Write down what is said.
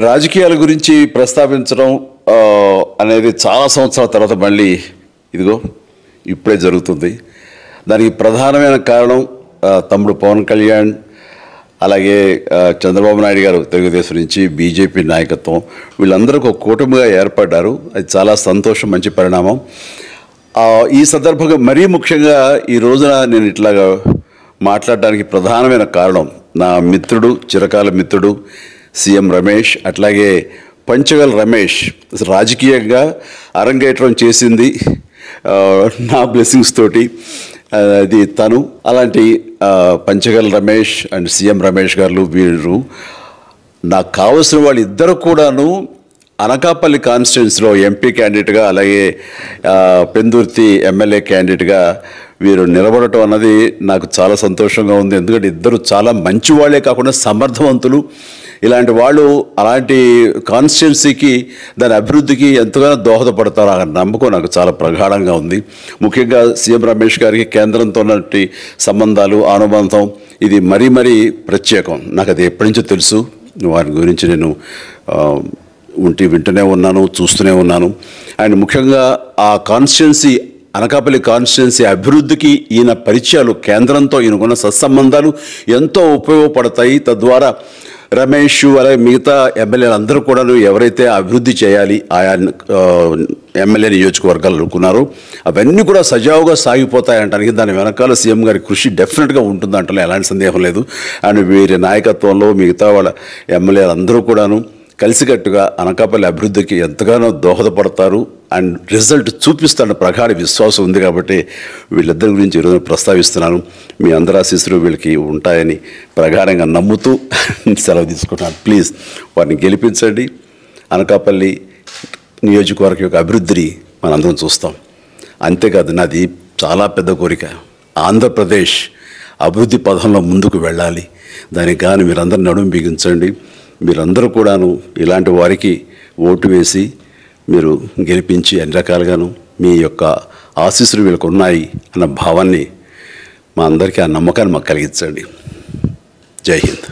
రాజకీయాల గురించి ప్రస్తావించడం అనేది చాలా సంవత్సరాల తర్వాత మళ్ళీ ఇదిగో ఇప్పుడే జరుగుతుంది. దానికి ప్రధానమైన కారణం తమ్ముడు పవన్ కళ్యాణ్, అలాగే చంద్రబాబు నాయుడు గారు తెలుగుదేశం నుంచి, బీజేపీ నాయకత్వం వీళ్ళందరూ ఒక కూటమిగా ఏర్పడ్డారు. అది చాలా సంతోషం, మంచి పరిణామం. ఈ సందర్భంగా మరీ ముఖ్యంగా ఈ రోజున నేను ఇట్లాగా మాట్లాడడానికి ప్రధానమైన కారణం నా మిత్రుడు, చిరకాల మిత్రుడు సీఎం రమేష్, అట్లాగే పంచగల్ రమేష్ రాజకీయంగా అరంగేట్రం చేసింది నా బ్లెస్సింగ్స్ తోటి. అది తను. అలాంటి పంచగల్ రమేష్ అండ్ సీఎం రమేష్ గారు వీరు నాకు కావలసిన వాళ్ళు ఇద్దరు కూడాను అనకాపల్లి కాన్స్టిట్యున్సీలో ఎంపీ క్యాండిడేట్గా, అలాగే పెందుర్తి ఎమ్మెల్యే క్యాండిడేట్గా వీరు నిలబడటం అన్నది నాకు చాలా సంతోషంగా ఉంది. ఎందుకంటే ఇద్దరు చాలా మంచి వాళ్ళే కాకుండా సమర్థవంతులు. ఇలాంటి వాళ్ళు అలాంటి కాన్స్టిట్యున్సీకి, దాని అభివృద్ధికి ఎంతగానో దోహదపడతారు అన్న నమ్మకం నాకు చాలా ప్రగాఢంగా ఉంది. ముఖ్యంగా సీఎం రమేష్ గారికి కేంద్రంతో ఉన్నటువంటి సంబంధాలు, అనుబంధం ఇది మరీ మరీ ప్రత్యేకం. నాకు అది ఎప్పటి నుంచో తెలుసు. వారి గురించి నేను వింటూనే ఉన్నాను, చూస్తూనే ఉన్నాను. అండ్ ముఖ్యంగా ఆ కాన్స్టిట్యున్సీ, అనకాపల్లి కాన్స్టిట్యున్సీ అభివృద్ధికి ఈయన పరిచయాలు, కేంద్రంతో ఈయనకున్న సత్సంబంధాలు ఎంతో ఉపయోగపడతాయి. తద్వారా రమేష్ అలాగే మిగతా ఎమ్మెల్యేలు అందరూ కూడా ఎవరైతే అభివృద్ధి చేయాలి ఆయా ఎమ్మెల్యే నియోజకవర్గాలు అనుకున్నారో అవన్నీ కూడా సజావుగా సాగిపోతాయంటానికి దాని వెనకాల సీఎం గారి కృషి డెఫినెట్గా ఉంటుందంటే ఎలాంటి సందేహం లేదు. అండ్ వీరి నాయకత్వంలో మిగతా వాళ్ళ ఎమ్మెల్యేలు అందరూ కూడాను కలిసికట్టుగా అనకాపల్లి అభివృద్ధికి ఎంతగానో దోహదపడతారు అండ్ రిజల్ట్ చూపిస్తారన్న ప్రగాఢ విశ్వాసం ఉంది. కాబట్టి వీళ్ళిద్దరి గురించి ఈరోజు ప్రస్తావిస్తున్నాను. మీ అందరి ఆశీస్సులు వీళ్ళకి ఉంటాయని ప్రగాఢంగా నమ్ముతూ సెలవు తీసుకుంటున్నాను. ప్లీజ్ వారిని గెలిపించండి. అనకాపల్లి నియోజకవర్గం యొక్క అభివృద్ధిని మనందరం చూస్తాం. అంతేకాదు, నాది చాలా పెద్ద కోరిక, ఆంధ్రప్రదేశ్ అభివృద్ధి పథంలో ముందుకు వెళ్ళాలి. దానికి కానీ మీరందరూ నడుము బిగించండి. మీరందరూ కూడాను ఇలాంటి వారికి ఓటు వేసి మీరు గెలిపించి అన్ని రకాలుగాను మీ యొక్క ఆశీస్సులు వీళ్ళకు ఉన్నాయి అన్న భావాన్ని మా అందరికీ, ఆ నమ్మకాన్ని మాకు కలిగించండి. జై హింద్.